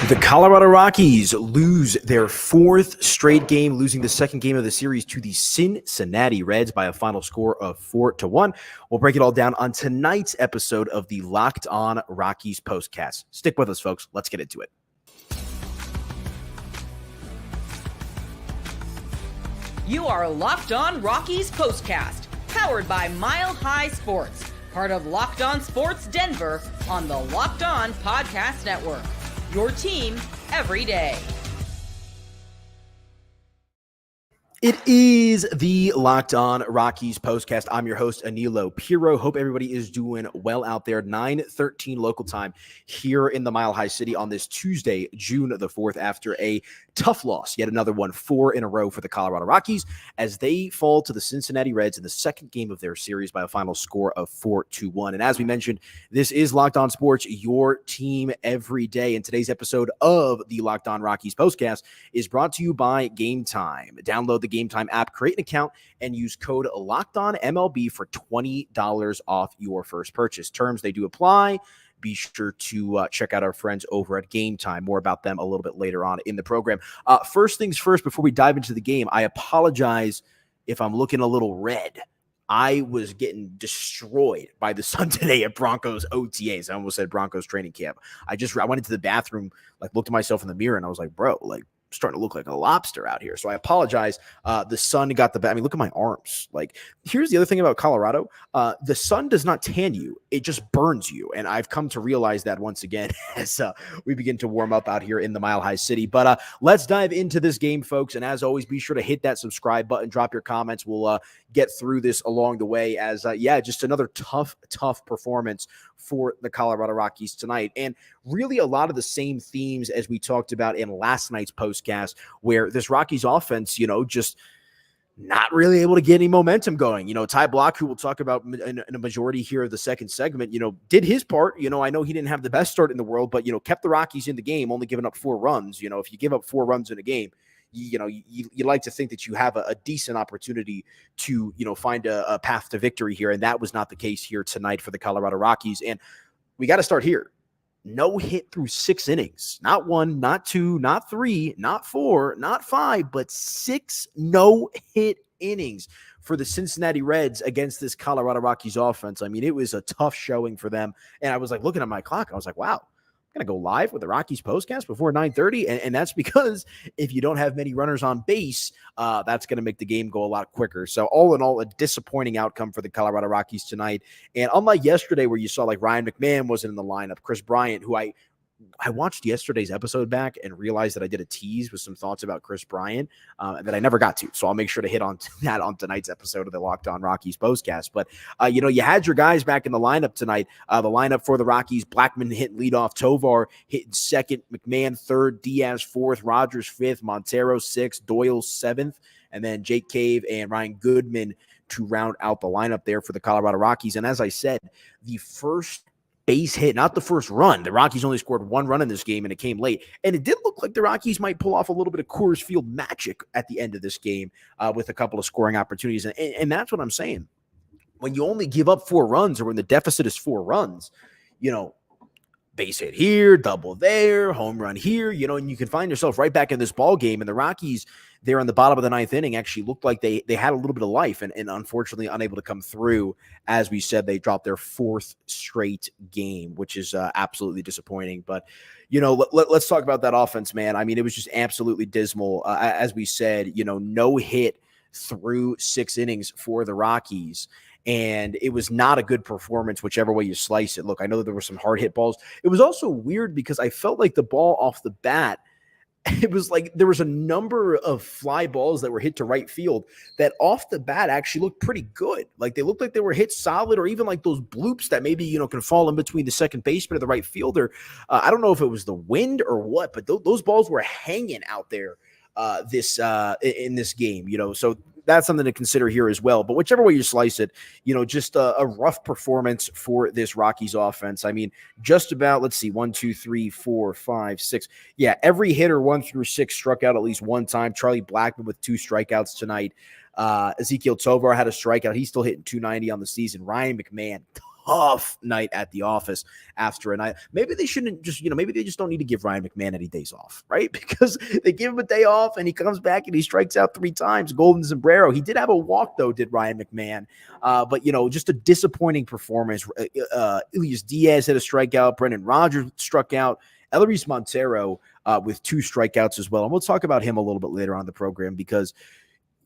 The Colorado Rockies lose their fourth straight game, losing the second game of the series to the Cincinnati Reds by a final score of 4-1. We'll break it all down on tonight's episode of the Locked On Rockies postcast. Stick with us, folks. Let's get into it. You are Locked On Rockies postcast, powered by Mile High Sports, part of Locked On Sports Denver on the Locked On Podcast Network. Your team every day. It is the Locked On Rockies postcast. I'm your host, Aniello Piro. Hope everybody is doing well out there. 9:13 local time here in the Mile High City on this Tuesday, June the 4th, after a tough loss. Yet another one, 4 in a row for the Colorado Rockies as they fall to the Cincinnati Reds in the second game of their series by a final score of 4-1. And as we mentioned, this is Locked On Sports, your team every day. And today's episode of the Locked On Rockies postcast is brought to you by Game Time. Download the Game Time app, create an account, and use code LOCKEDONMLB for $20 off your first purchase. Terms, they do apply. Be sure to check out our friends over at Game Time. More about them a little bit later on in the program. First things first, before we dive into the game, I apologize if I'm looking a little red. I was getting destroyed by the sun today at Broncos OTAs. I almost said Broncos training camp. I went into the bathroom, looked at myself in the mirror, and I was like, bro, starting to look like a lobster out here. So I apologize. The sun got the look at my arms. Here's the other thing about Colorado. The sun does not tan you. It just burns you. And I've come to realize that once again as we begin to warm up out here in the Mile High City. But let's dive into this game, folks. And as always, be sure to hit that subscribe button, drop your comments. We'll get through this along the way as, just another tough performance for the Colorado Rockies tonight. And really a lot of the same themes as we talked about in last night's postcast, where this Rockies offense, just not really able to get any momentum going. Ty Block, who we'll talk about in a majority here of the second segment, did his part. I know he didn't have the best start in the world, but, kept the Rockies in the game, only giving up 4 runs. If you give up 4 runs in a game, you like to think that you have a decent opportunity to, find a path to victory here. And that was not the case here tonight for the Colorado Rockies. And we got to start here. No hit through 6 innings, not 1, not 2, not 3, not 4, not 5, but 6 no hit innings for the Cincinnati Reds against this Colorado Rockies offense. I mean, it was a tough showing for them. And I was looking at my clock. I was like, wow, going to go live with the Rockies postcast before 9:30. And that's because if you don't have many runners on base, that's going to make the game go a lot quicker. So all in all, a disappointing outcome for the Colorado Rockies tonight. And unlike yesterday where you saw Ryan McMahon wasn't in the lineup, Chris Bryant, who I watched yesterday's episode back and realized that I did a tease with some thoughts about Chris Bryant that I never got to. So I'll make sure to hit on that on tonight's episode of the Locked On Rockies postcast. But, you had your guys back in the lineup tonight. The lineup for the Rockies, Blackmon hitting leadoff, Tovar hitting second, McMahon third, Diaz fourth, Rogers fifth, Montero sixth, Doyle seventh, and then Jake Cave and Ryan Goodman to round out the lineup there for the Colorado Rockies. And as I said, the first base hit, not the first run. The Rockies only scored 1 run in this game, and it came late. And it did look like the Rockies might pull off a little bit of Coors Field magic at the end of this game with a couple of scoring opportunities. And that's what I'm saying. When you only give up 4 runs, or when the deficit is 4 runs, base hit here, double there, home run here, and you can find yourself right back in this ball game. And the Rockies there on the bottom of the 9th inning actually looked like they had a little bit of life and unfortunately unable to come through. As we said, they dropped their 4th straight game, which is absolutely disappointing. But, let's talk about that offense, man. I mean, it was just absolutely dismal. As we said, no hit through 6 innings for the Rockies. And it was not a good performance, whichever way you slice it. Look, I know that there were some hard hit balls. It was also weird because I felt like the ball off the bat, it was like there was a number of fly balls that were hit to right field that off the bat actually looked pretty good. They looked like they were hit solid, or even like those bloops that maybe, can fall in between the second baseman and the right fielder. I don't know if it was the wind or what, but those balls were hanging out there in this game, so that's something to consider here as well. But whichever way you slice it, just a rough performance for this Rockies offense. I mean, just about, let's see, 1, 2, 3, 4, 5, 6. Yeah, every hitter 1 through 6 struck out at least one time. Charlie Blackmon with 2 strikeouts tonight. Ezequiel Tovar had a strikeout. He's still hitting 290 on the season. Ryan McMahon, tough night at the office after a night. Maybe they shouldn't just, maybe they just don't need to give Ryan McMahon any days off, right? Because they give him a day off and he comes back and he strikes out 3 times. Golden sombrero. He did have a walk, though, did Ryan McMahon. But, just a disappointing performance. Elias Diaz had a strikeout. Brendan Rodgers struck out. Elias Montero with 2 strikeouts as well. And we'll talk about him a little bit later on the program because,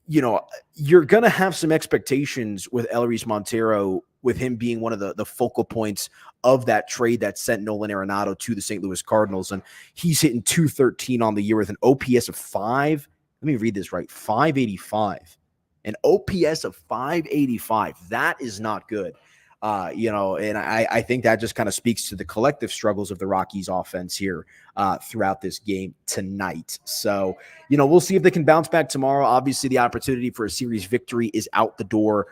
you're going to have some expectations with Elias Montero, with him being one of the focal points of that trade that sent Nolan Arenado to the St. Louis Cardinals. And he's hitting .213 on the year with an OPS of 5. Let me read this right. 585. An OPS of 585. That is not good. And I think that just kind of speaks to the collective struggles of the Rockies offense here throughout this game tonight. So, we'll see if they can bounce back tomorrow. Obviously, the opportunity for a series victory is out the door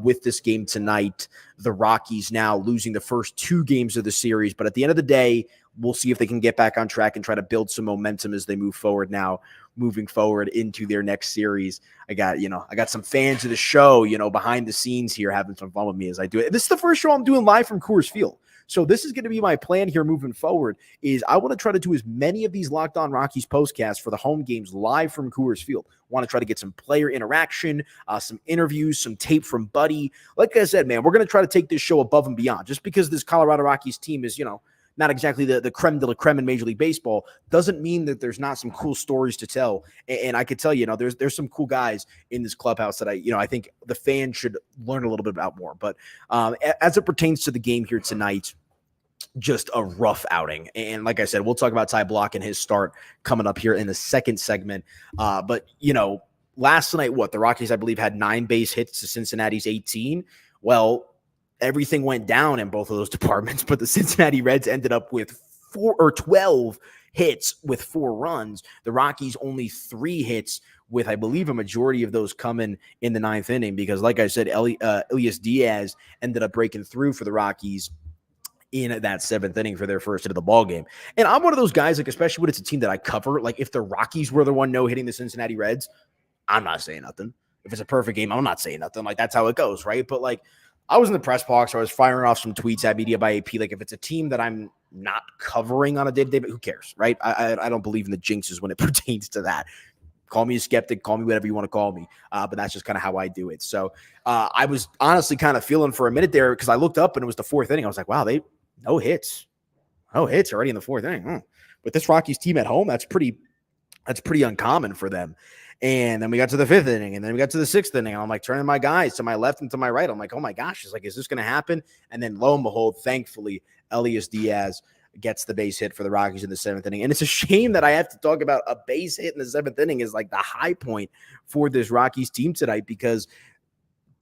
with this game tonight. The Rockies now losing the first 2 games of the series, but at the end of the day, we'll see if they can get back on track and try to build some momentum as they moving forward into their next series. I got some fans of the show, behind the scenes here having some fun with me as I do it. This is the first show I'm doing live from Coors Field. So this is going to be my plan here moving forward is I want to try to do as many of these Locked On Rockies postcasts for the home games live from Coors Field. Want to try to get some player interaction, some interviews, some tape from Buddy. Like I said, man, we're going to try to take this show above and beyond. Just because this Colorado Rockies team is, not exactly the creme de la creme in Major League Baseball, doesn't mean that there's not some cool stories to tell. And I could tell you, there's some cool guys in this clubhouse that I think the fans should learn a little bit about more. But as it pertains to the game here tonight, just a rough outing. And like I said, we'll talk about Ty Block and his start coming up here in the second segment. But last night, the Rockies, I believe, had 9 base hits to Cincinnati's 18. Well, everything went down in both of those departments, but the Cincinnati Reds ended up with 12 hits with 4 runs. The Rockies only 3 hits with, I believe, a majority of those coming in the 9th inning because, like I said, Elias Diaz ended up breaking through for the Rockies in that 7th inning for their first hit of the ball game. And I'm one of those guys, like, especially when it's a team that I cover, like if the Rockies were the one no-hitting the Cincinnati Reds, I'm not saying nothing. If it's a perfect game, I'm not saying nothing. Like, that's how it goes, right? But, like, I was in the press box. I was firing off some tweets at Media by AP. Like, if it's a team that I'm not covering on a day-to-day, but who cares, right? I don't believe in the jinxes when it pertains to that. Call me a skeptic. Call me whatever you want to call me. But that's just kind of how I do it. So I was honestly kind of feeling for a minute there because I looked up and it was the 4th inning. I was like, wow, no hits. No hits already in the 4th inning. But this Rockies team at home, that's pretty uncommon for them. And then we got to the 5th inning, and then we got to the 6th inning. And I'm like turning my guys to my left and to my right. I'm like, oh my gosh, is this going to happen? And then lo and behold, thankfully, Elias Diaz gets the base hit for the Rockies in the 7th inning. And it's a shame that I have to talk about a base hit in the 7th inning is like the high point for this Rockies team tonight because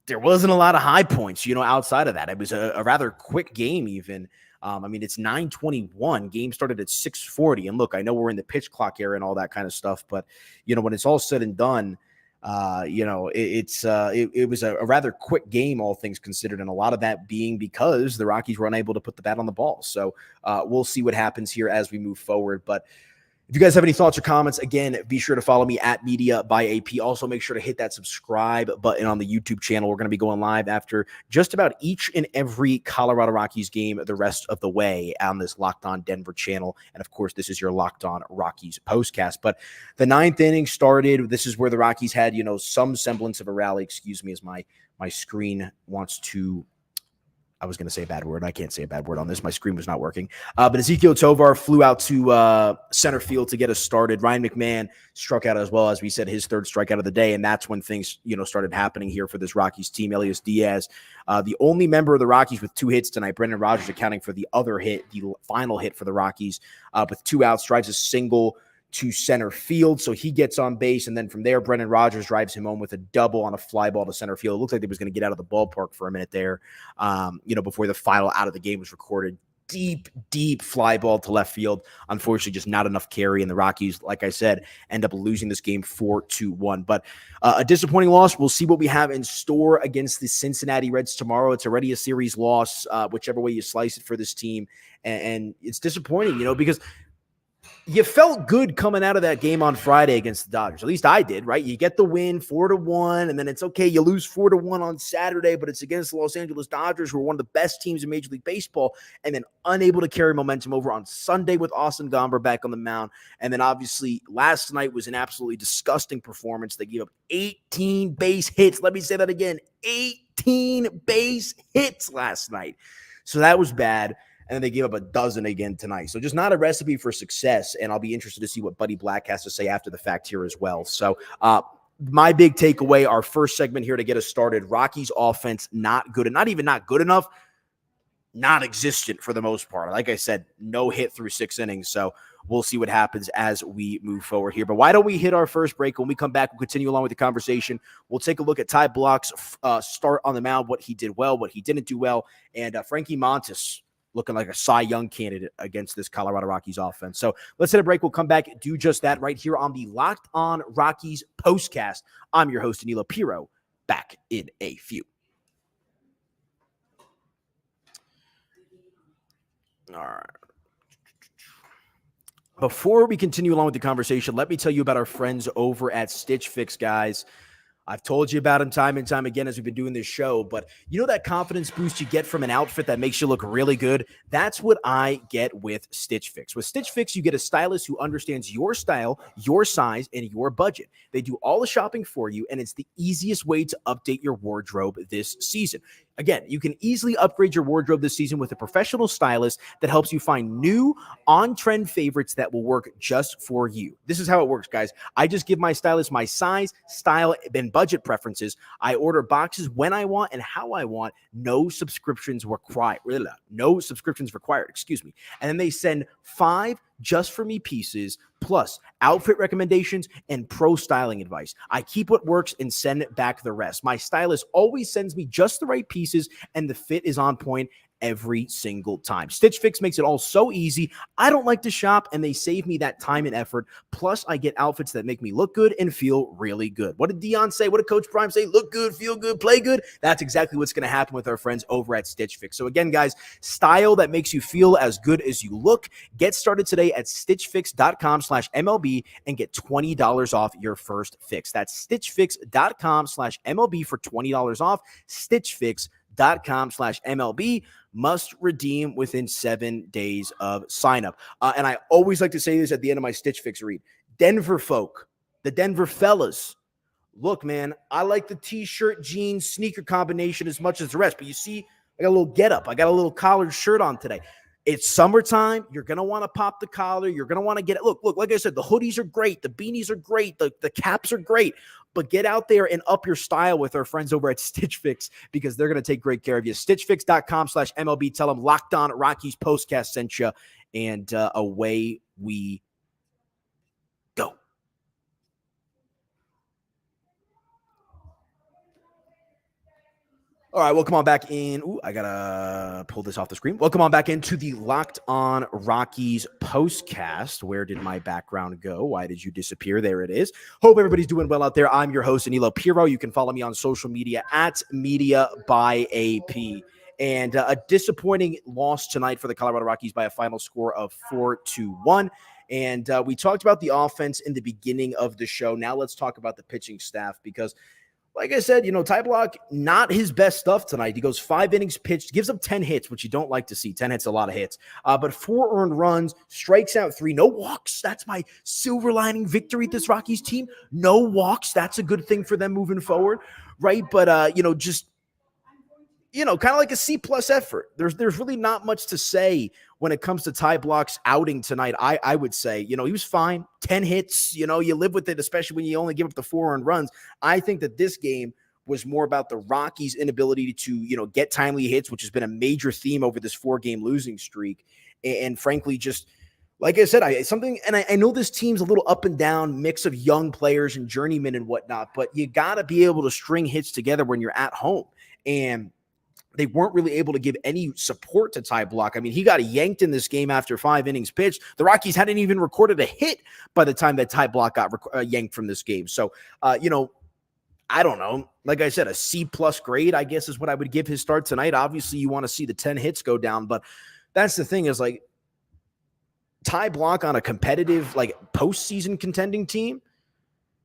there wasn't a lot of high points, outside of that. It was a rather quick game even. It's 9:21. Game started at 6:40. And look, I know we're in the pitch clock era and all that kind of stuff, but when it's all said and done, it was a rather quick game, all things considered, and a lot of that being because the Rockies were unable to put the bat on the ball. So we'll see what happens here as we move forward. But if you guys have any thoughts or comments, again, be sure to follow me at Media by AP. Also, make sure to hit that subscribe button on the YouTube channel. We're going to be going live after just about each and every Colorado Rockies game the rest of the way on this Locked On Denver channel. And, of course, this is your Locked On Rockies postcast. But the 9th inning started. This is where the Rockies had, some semblance of a rally. Excuse me as my screen wants to – I was going to say a bad word. I can't say a bad word on this. My screen was not working. But Ezequiel Tovar flew out to center field to get us started. Ryan McMahon struck out as well, as we said, his 3rd strikeout of the day. And that's when things, started happening here for this Rockies team. Elias Diaz, the only member of the Rockies with 2 hits tonight. Brendan Rodgers accounting for the other hit, the final hit for the Rockies with 2 outs, drives a single to center field. So he gets on base. And then from there, Brendan Rodgers drives him home with a double on a fly ball to center field. It looks like they was going to get out of the ballpark for a minute there, before the final out of the game was recorded. Deep fly ball to left field. Unfortunately, just not enough carry. And the Rockies, like I said, end up losing this game 4-1. But a disappointing loss. We'll see what we have in store against the Cincinnati Reds tomorrow. It's already a series loss, whichever way you slice it for this team. And it's disappointing, because you felt good coming out of that game on Friday against the Dodgers. At least I did, right? You get the win 4-1, and then it's okay. You lose 4-1 on Saturday, but it's against the Los Angeles Dodgers, who are one of the best teams in Major League Baseball, and then unable to carry momentum over on Sunday with Austin Gomber back on the mound. And then obviously last night was an absolutely disgusting performance. They gave up 18 base hits. Let me say that again, 18 base hits last night. So that was bad. And then they gave up a dozen again tonight. So just not a recipe for success. And I'll be interested to see what Buddy Black has to say after the fact here as well. So my big takeaway, our first segment here to get us started, Rockies offense not good. And not even not good enough, non-existent for the most part. Like I said, no hit through 6 innings. So we'll see what happens as we move forward here. But why don't we hit our first break? When we come back, we'll continue along with the conversation. We'll take a look at Ty Block's start on the mound, what he did well, what he didn't do well, and Frankie Montas looking like a Cy Young candidate against this Colorado Rockies offense. So let's hit a break. We'll come back, do just that right here on the Locked On Rockies postcast. I'm your host, Aniello Piro, back in a few. All right. Before we continue along with the conversation, let me tell you about our friends over at Stitch Fix, guys. I've told you about them time and time again as we've been doing this show, but you know that confidence boost you get from an outfit that makes you look really good? That's what I get with Stitch Fix. With Stitch Fix, you get a stylist who understands your style, your size, and your budget. They do all the shopping for you, and it's the easiest way to update your wardrobe this season. Again, you can easily upgrade your wardrobe this season with a professional stylist that helps you find new on-trend favorites that will work just for you. This is how it works, guys. I just give my stylist my size, style, and budget preferences. I order boxes when I want and how I want. No subscriptions required. No subscriptions required, excuse me. And then they send 5 just for me pieces, plus outfit recommendations and pro styling advice. I keep what works and send back the rest. My stylist always sends me just the right pieces, and the fit is on point every single time. Stitch Fix makes it all so easy. I don't like to shop, and they save me that time and effort. Plus, I get outfits that make me look good and feel really good. What did Dion say? What did Coach Prime say? Look good, feel good, play good. That's exactly what's going to happen with our friends over at Stitch Fix. So again, guys, style that makes you feel as good as you look. Get started today at stitchfix.com/MLB and get $20 off your first fix. That's stitchfix.com/MLB for $20 off. stitchfix.com/MLB. Must redeem within 7 days of sign up. And I always like to say this at the end of my Stitch Fix read. Denver folk, the Denver fellas. Look, man, I like the t-shirt, jeans, sneaker combination as much as the rest. But you see, I got a little getup. I got a little collared shirt on today. It's summertime. You're going to want to pop the collar. You're going to want to get it. Look, like I said, the hoodies are great. The beanies are great. The caps are great. But get out there and up your style with our friends over at Stitch Fix because they're going to take great care of you. Stitchfix.com/MLB. Tell them Locked On Rockies postcast sent you, and away we go. All right, welcome on back in. Ooh, I got to pull this off the screen. Welcome on back into the Locked On Rockies postcast. Where did my background go? Why did you disappear? There it is. Hope everybody's doing well out there. I'm your host, Aniello Piro. You can follow me on social media at Media by AP. And a disappointing loss tonight for the Colorado Rockies by a final score of 4-1. And we talked about the offense in the beginning of the show. Now let's talk about the pitching staff because like I said, Ty Block, not his best stuff tonight. He goes 5 innings pitched, gives up 10 hits, which you don't like to see. 10 hits, a lot of hits. But 4 earned runs, strikes out 3, no walks. That's my silver lining victory at this Rockies team. No walks. That's a good thing for them moving forward, right? But, just kind of like a C-plus effort. There's really not much to say when it comes to Ty Block's outing tonight. I would say, he was fine. 10 hits, you live with it, especially when you only give up the 4 earned runs. I think that this game was more about the Rockies' inability to, get timely hits, which has been a major theme over this 4-game losing streak. And frankly, just like I said, I know this team's a little up and down mix of young players and journeymen and whatnot, but you got to be able to string hits together when you're at home. And they weren't really able to give any support to Ty Block. I mean, he got yanked in this game after 5 innings pitched. The Rockies hadn't even recorded a hit by the time that Ty Block got yanked from this game. So, I don't know. Like I said, a C-plus grade, I guess, is what I would give his start tonight. Obviously, you want to see the 10 hits go down, but that's the thing is, like, Ty Blach on a competitive, like postseason contending team,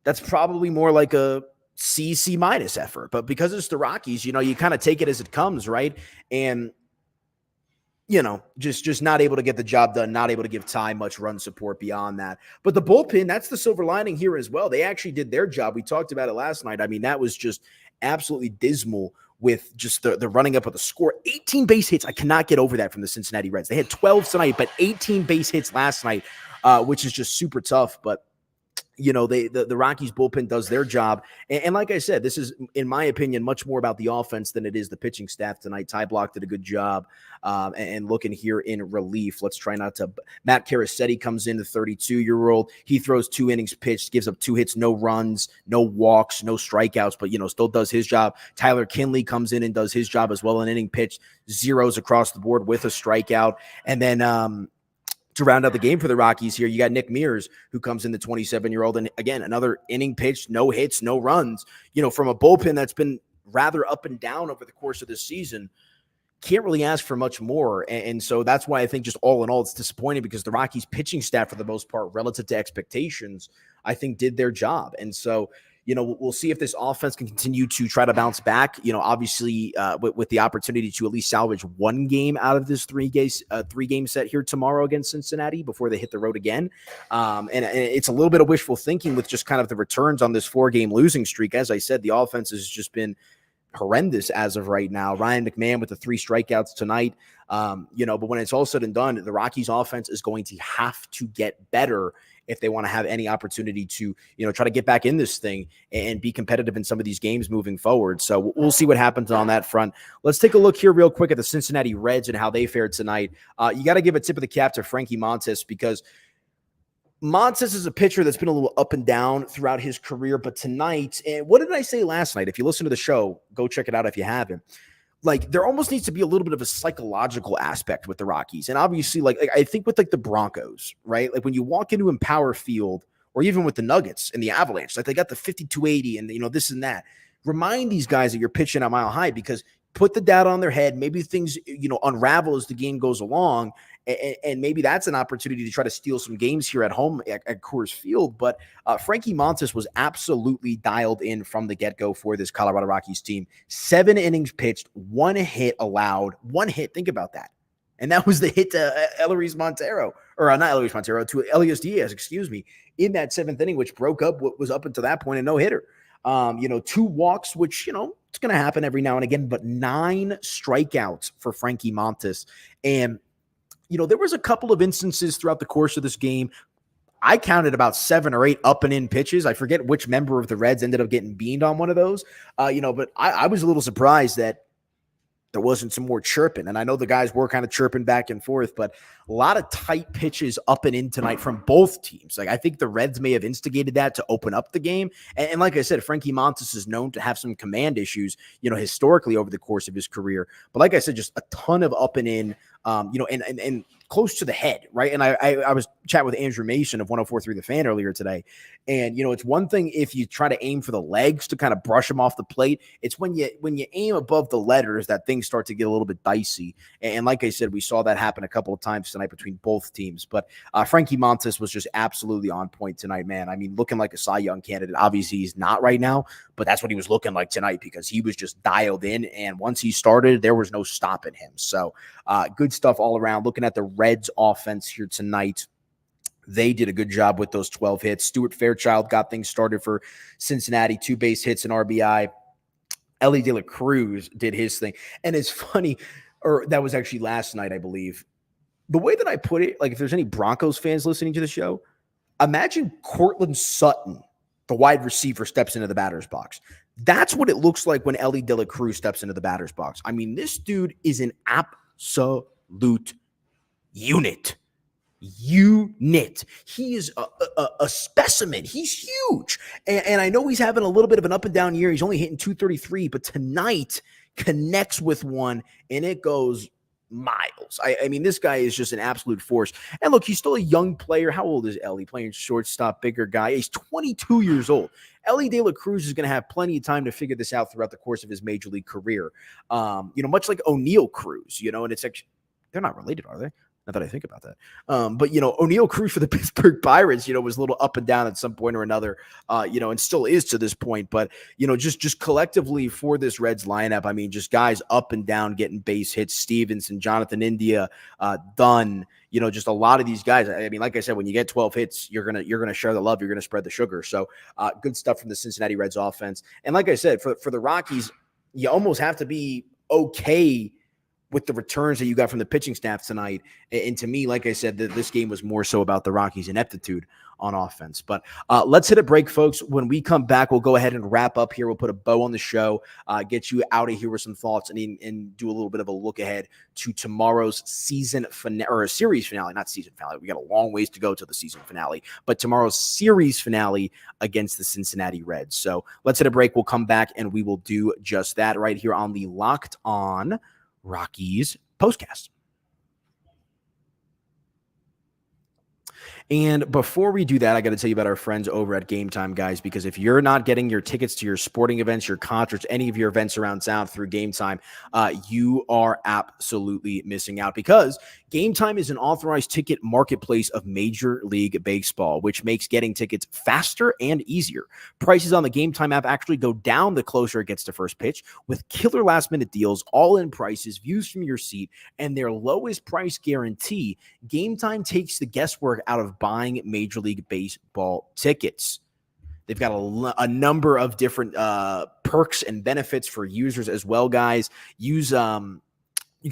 that's probably more like a C minus effort. But because it's the Rockies, you kind of take it as it comes, right? And just not able to get the job done, not able to give Ty much run support beyond that. But the bullpen, that's the silver lining here as well. They actually did their job. We talked about it last night. I mean, that was just absolutely dismal with just the running up of the score. 18 base hits. I cannot get over that from the Cincinnati Reds. They had 12 tonight, but 18 base hits last night, which is just super tough. But the Rockies bullpen does their job. And like I said, this is, in my opinion, much more about the offense than it is the pitching staff tonight. Ty Blach did a good job. And looking here in relief, let's try not to. Matt Caracetti comes in, the 32-year-old. He throws 2 innings pitched, gives up 2 hits, no runs, no walks, no strikeouts, but, still does his job. Tyler Kinley comes in and does his job as well. An inning pitched, zeros across the board with a strikeout. And then, to round out the game for the Rockies here, you got Nick Mears, who comes in, the 27-year-old. And again, another inning pitched, no hits, no runs, from a bullpen that's been rather up and down over the course of this season. Can't really ask for much more. And so that's why I think just all in all, it's disappointing, because the Rockies pitching staff, for the most part, relative to expectations, I think did their job. And so, we'll see if this offense can continue to try to bounce back, obviously with the opportunity to at least salvage one game out of this three-game set here tomorrow against Cincinnati before they hit the road again. And it's a little bit of wishful thinking with just kind of the returns on this 4-game losing streak. As I said, the offense has just been horrendous as of right now. Ryan McMahon with the 3 strikeouts tonight. But when it's all said and done, the Rockies offense is going to have to get better if they want to have any opportunity to, try to get back in this thing and be competitive in some of these games moving forward. So we'll see what happens on that front. Let's take a look here real quick at the Cincinnati Reds and how they fared tonight. You got to give a tip of the cap to Frankie Montas, because Montas is a pitcher that's been a little up and down throughout his career. But tonight, and what did I say last night? If you listen to the show, go check it out if you haven't. Like, there almost needs to be a little bit of a psychological aspect with the Rockies. And obviously, like I think with like the Broncos, right? Like when you walk into Empower Field, or even with the Nuggets and the Avalanche, like they got the 5280 and this and that. Remind these guys that you're pitching at Mile High, because put the data on their head. Maybe things, unravel as the game goes along. And maybe that's an opportunity to try to steal some games here at home at Coors Field. But Frankie Montas was absolutely dialed in from the get-go for this Colorado Rockies team. 7 innings pitched, 1 hit allowed. 1 hit, think about that. And that was the hit to Elias Montero, or not Elias Montero, to Elias Dias, in that 7th inning, which broke up what was up until that point a no-hitter. 2 walks, which, it's going to happen every now and again, but 9 strikeouts for Frankie Montas. And there was a couple of instances throughout the course of this game. I counted about 7 or 8 up and in pitches. I forget which member of the Reds ended up getting beamed on one of those. But I was a little surprised that there wasn't some more chirping. And I know the guys were kind of chirping back and forth, but a lot of tight pitches up and in tonight from both teams. Like, I think the Reds may have instigated that to open up the game. And like I said, Frankie Montas is known to have some command issues, historically over the course of his career. But like I said, just a ton of up and in, and close to the head, right? And I was chatting with Andrew Mason of 104.3 The Fan earlier today. And, it's one thing if you try to aim for the legs to kind of brush them off the plate. It's when you aim above the letters that things start to get a little bit dicey. And like I said, we saw that happen a couple of times tonight between both teams. But Frankie Montas was just absolutely on point tonight, man. I mean, looking like a Cy Young candidate. Obviously, he's not right now, but that's what he was looking like tonight, because he was just dialed in. And once he started, there was no stopping him. So good stuff all around. Looking at the Reds offense here tonight, they did a good job with those 12 hits. Stuart Fairchild got things started for Cincinnati, 2 base hits and RBI. Ellie De La Cruz did his thing. And it's funny, or that was actually last night, I believe. The way that I put it, like if there's any Broncos fans listening to the show, imagine Cortland Sutton, the wide receiver, steps into the batter's box. That's what it looks like when Ellie De La Cruz steps into the batter's box. I mean, this dude is an absolute unit. He is a specimen. He's huge. And I know he's having a little bit of an up and down year. He's only hitting 233, but tonight connects with one, and it goes miles. I mean, this guy is just an absolute force. And look, he's still a young player. How old is Ellie? Playing shortstop, bigger guy. He's 22 years old. Ellie De La Cruz is going to have plenty of time to figure this out throughout the course of his major league career. Much like Aniello Cruz, and it's actually, they're not related, are they? Not that I think about that. But, O'Neal Cruz for the Pittsburgh Pirates, was a little up and down at some point or another, and still is to this point. But, just collectively for this Reds lineup, I mean, just guys up and down getting base hits, Stevenson, Jonathan India, Dunn, just a lot of these guys. I mean, like I said, when you get 12 hits, you're gonna share the love, you're gonna spread the sugar. So good stuff from the Cincinnati Reds offense. And like I said, for the Rockies, you almost have to be okay with the returns that you got from the pitching staff tonight. And to me, like I said, this game was more so about the Rockies' ineptitude on offense. But let's hit a break, folks. When we come back, we'll go ahead and wrap up here. We'll put a bow on the show, get you out of here with some thoughts, and do a little bit of a look ahead to tomorrow's season finale, or a series finale, not season finale. We got a long ways to go to the season finale, but tomorrow's series finale against the Cincinnati Reds. So let's hit a break. We'll come back, and we will do just that right here on the Locked On Rockies postcast. And before we do that, I got to tell you about our friends over at Game Time, guys, because if you're not getting your tickets to your sporting events, your concerts, any of your events around town through Game Time, you are absolutely missing out, because Game Time is an authorized ticket marketplace of Major League Baseball, which makes getting tickets faster and easier. Prices on the Game Time app actually go down the closer it gets to first pitch, with killer last-minute deals, all-in prices, views from your seat, and their lowest price guarantee. Game Time takes the guesswork out of buying Major League Baseball tickets. They've got a number of different perks and benefits for users as well, guys. You can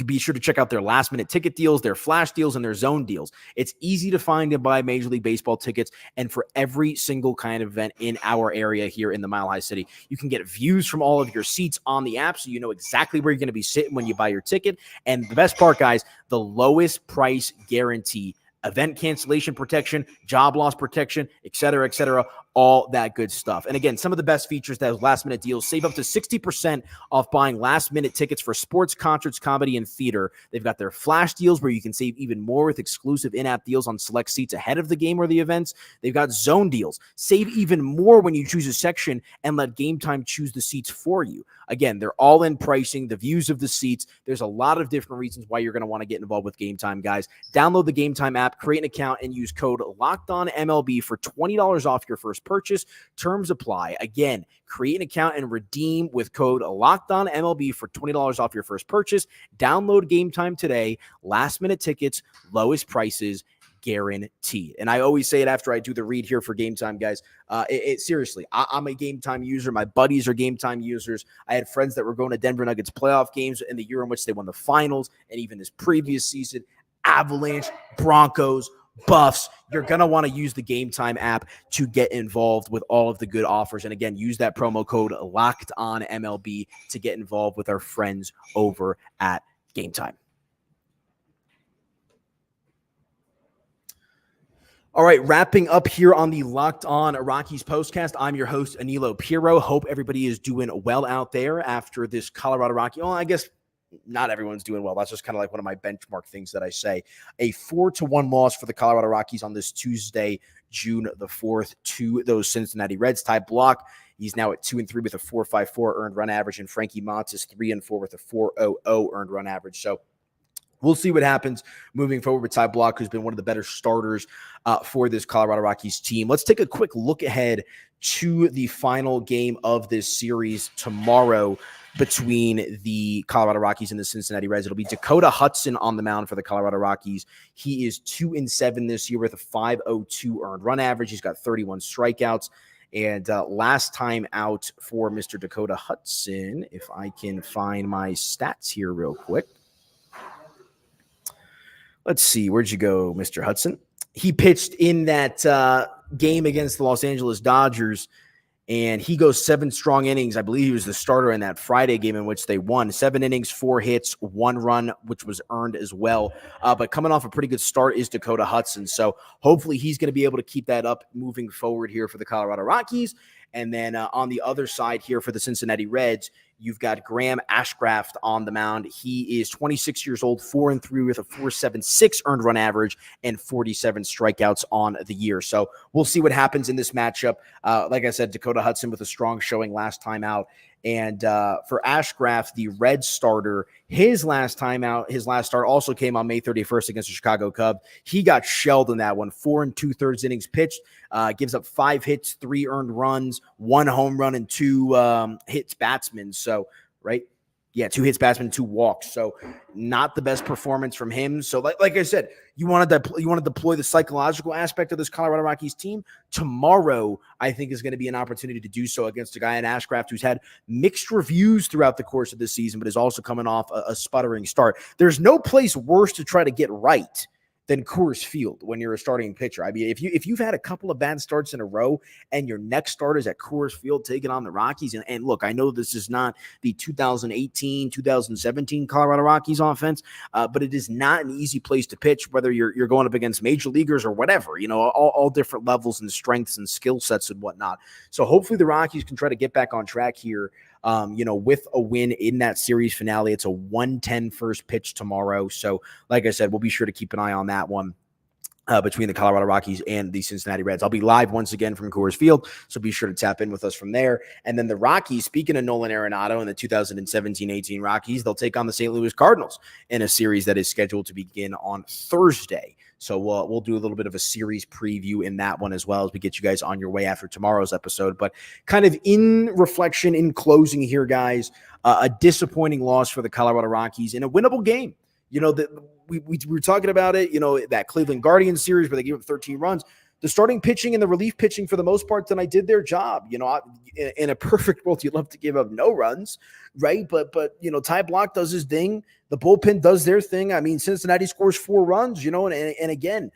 be sure to check out their last-minute ticket deals, their flash deals, and their zone deals. It's easy to find and buy Major League Baseball tickets, and for every single kind of event in our area here in the Mile High City. You can get views from all of your seats on the app, so you know exactly where you're going to be sitting when you buy your ticket. And the best part, guys, the lowest price guarantee. Event cancellation protection, job loss protection, et cetera, all that good stuff. And again, some of the best features, those last-minute deals, save up to 60% off buying last-minute tickets for sports, concerts, comedy, and theater. They've got their flash deals where you can save even more with exclusive in-app deals on select seats ahead of the game or the events. They've got zone deals. Save even more when you choose a section and let Game Time choose the seats for you. Again, they're all in pricing, the views of the seats. There's a lot of different reasons why you're going to want to get involved with Game Time, guys. Download the Game Time app, create an account, and use code LOCKEDONMLB for $20 off your first purchase. Terms apply. Again, create an account and redeem with code LOCKEDONMLB for $20 off your first purchase. Download Game Time today. Last-minute tickets, lowest prices, guaranteed. And I always say it after I do the read here for Game Time, guys. Seriously, I'm a Game Time user. My buddies are Game Time users. I had friends that were going to Denver Nuggets playoff games in the year in which they won the finals, and even this previous season. Avalanche, Broncos, Buffs. You're going to want to use the Game Time app to get involved with all of the good offers. And again, use that promo code LOCKEDONMLB to get involved with our friends over at Game Time. All right, wrapping up here on the Locked On Rockies postcast. I'm your host, Aniello Piro. Hope everybody is doing well out there after this Colorado Rocky. Well, I guess not everyone's doing well. That's just kind of like one of my benchmark things that I say. A 4-1 loss for the Colorado Rockies on this Tuesday, June the 4th, to those Cincinnati Reds. Ty Block, he's now at 2-3 with a 4.54 earned run average, and Frankie Montas is 3-4 with a 4.00 earned run average. So we'll see what happens moving forward with Ty Block, who's been one of the better starters for this Colorado Rockies team. Let's take a quick look ahead to the final game of this series tomorrow between the Colorado Rockies and the Cincinnati Reds. It'll be Dakota Hudson on the mound for the Colorado Rockies. He is 2-7 this year with a 5.02 earned run average. He's got 31 strikeouts. And last time out for Mr. Dakota Hudson, if I can find my stats here real quick. Let's see. Where'd you go, Mr. Hudson? He pitched in that game against the Los Angeles Dodgers, and he goes 7 strong innings. I believe he was the starter in that Friday game in which they won. 7 innings, 4 hits, 1 run, which was earned as well. But coming off a pretty good start is Dakota Hudson. So hopefully he's going to be able to keep that up moving forward here for the Colorado Rockies. And then on the other side here for the Cincinnati Reds, You've got Graham Ashcraft on the mound. He is 26 years old, 4-3 with a 4.76 earned run average and 47 strikeouts on the year. So we'll see what happens in this matchup. Like I said, Dakota Hudson with a strong showing last time out. And for Ashcraft, the Reds starter, his last start also came on May 31st against the Chicago Cubs. He got shelled in that one. 4 2/3 innings pitched, gives up 5 hits, 3 earned runs, 1 home run, and 2 hits batsmen. So, right? Yeah, 2 hits batsmen, 2 walks. So not the best performance from him. So like I said, you want to deploy the psychological aspect of this Colorado Rockies team. Tomorrow, I think, is going to be an opportunity to do so against a guy in Ashcraft who's had mixed reviews throughout the course of this season, but is also coming off a sputtering start. There's no place worse to try to get right than Coors Field when you're a starting pitcher. I mean, if you've had a couple of bad starts in a row and your next start is at Coors Field taking on the Rockies, and look, I know this is not the 2018, 2017 Colorado Rockies offense, but it is not an easy place to pitch, whether you're going up against major leaguers or whatever, all different levels and strengths and skill sets and whatnot. So hopefully the Rockies can try to get back on track here, with a win in that series finale. It's a 1:10 first pitch tomorrow. So like I said, we'll be sure to keep an eye on that one between the Colorado Rockies and the Cincinnati Reds. I'll be live once again from Coors Field, so be sure to tap in with us from there. And then the Rockies, speaking of Nolan Arenado and the 2017-18 Rockies, they'll take on the St. Louis Cardinals in a series that is scheduled to begin on Thursday. So we'll do a little bit of a series preview in that one as well as we get you guys on your way after tomorrow's episode. But kind of in reflection, in closing here, guys, a disappointing loss for the Colorado Rockies in a winnable game. We were talking about it, that Cleveland Guardians series where they gave up 13 runs. The starting pitching and the relief pitching, for the most part, tonight did their job. In a perfect world, you'd love to give up no runs, right? But Ty Block does his thing. The bullpen does their thing. I mean, Cincinnati scores 4 runs, and again,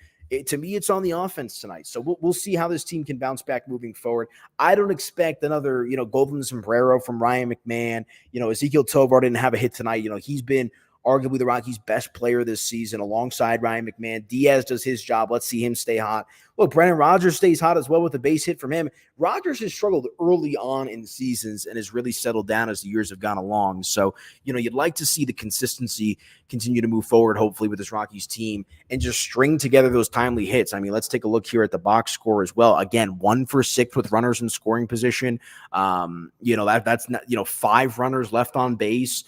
to me, it's on the offense tonight. So we'll see how this team can bounce back moving forward. I don't expect another, golden sombrero from Ryan McMahon. Ezekiel Tovar didn't have a hit tonight. He's been arguably the Rockies' best player this season alongside Ryan McMahon. Diaz does his job. Let's see him stay hot. Look, Brendan Rodgers stays hot as well with a base hit from him. Rodgers has struggled early on in seasons and has really settled down as the years have gone along. So, you'd like to see the consistency continue to move forward, hopefully, with this Rockies team and just string together those timely hits. I mean, let's take a look here at the box score as well. Again, 1 for 6 with runners in scoring position. That's not, 5 runners left on base.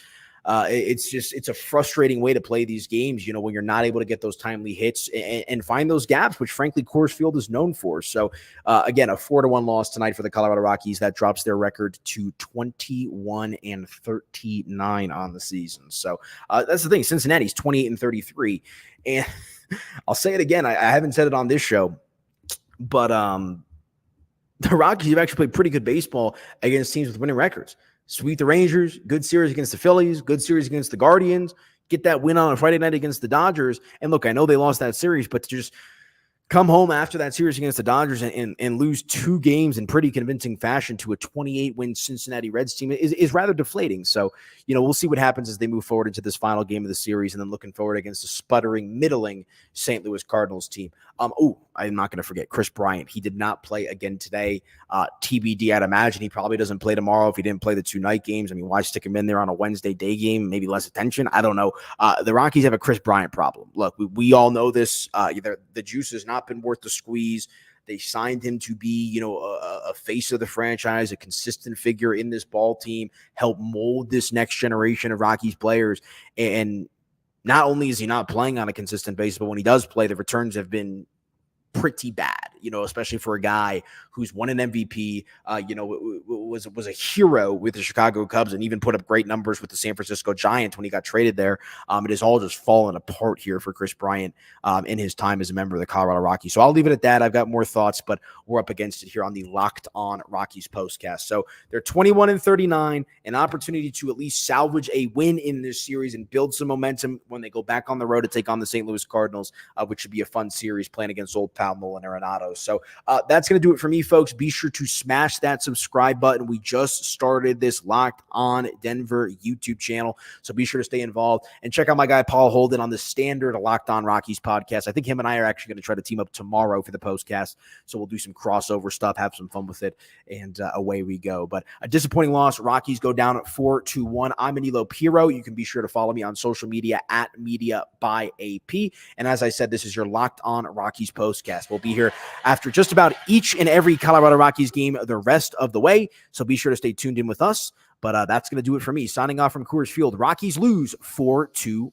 It's a frustrating way to play these games, when you're not able to get those timely hits and find those gaps, which frankly Coors Field is known for. So again, a 4-1 loss tonight for the Colorado Rockies. That drops their record to 21-39 on the season. So that's the thing. Cincinnati's 28-33. And I'll say it again. I haven't said it on this show, but the Rockies have actually played pretty good baseball against teams with winning records. Sweep the Rangers, good series against the Phillies, good series against the Guardians, get that win on a Friday night against the Dodgers. And look, I know they lost that series, but to just come home after that series against the Dodgers and lose 2 games in pretty convincing fashion to a 28-win Cincinnati Reds team is rather deflating. So, we'll see what happens as they move forward into this final game of the series and then looking forward against a sputtering, middling St. Louis Cardinals team. I'm not going to forget Kris Bryant. He did not play again today. TBD, I'd imagine he probably doesn't play tomorrow if he didn't play the 2 night games. I mean, why stick him in there on a Wednesday day game? Maybe less attention. I don't know. The Rockies have a Kris Bryant problem. Look, we all know this. The juice has not been worth the squeeze. They signed him to be, a face of the franchise, a consistent figure in this ball team, help mold this next generation of Rockies players. And not only is he not playing on a consistent basis, but when he does play, the returns have been pretty bad, especially for a guy who's won an MVP, was a hero with the Chicago Cubs and even put up great numbers with the San Francisco Giants when he got traded there. It has all just fallen apart here for Kris Bryant in his time as a member of the Colorado Rockies. So I'll leave it at that. I've got more thoughts, but we're up against it here on the Locked On Rockies postcast. So they're 21-39, an opportunity to at least salvage a win in this series and build some momentum when they go back on the road to take on the St. Louis Cardinals, which should be a fun series playing against old pal Nolan Arenado. So that's going to do it for me, folks. Be sure to smash that subscribe button button. We just started this Locked On Denver YouTube channel, so be sure to stay involved and check out my guy Paul Holden on the standard Locked On Rockies podcast. I think him and I are actually going to try to team up tomorrow for the postcast, so we'll do some crossover stuff, have some fun with it, and away we go. But a disappointing loss. Rockies go down 4-1. I'm Aniello Piro. You can be sure to follow me on social media at Media by AP. And as I said, this is your Locked On Rockies postcast. We'll be here after just about each and every Colorado Rockies game the rest of the way, so be sure to stay tuned in with us. But that's going to do it for me. Signing off from Coors Field. Rockies lose 4-1.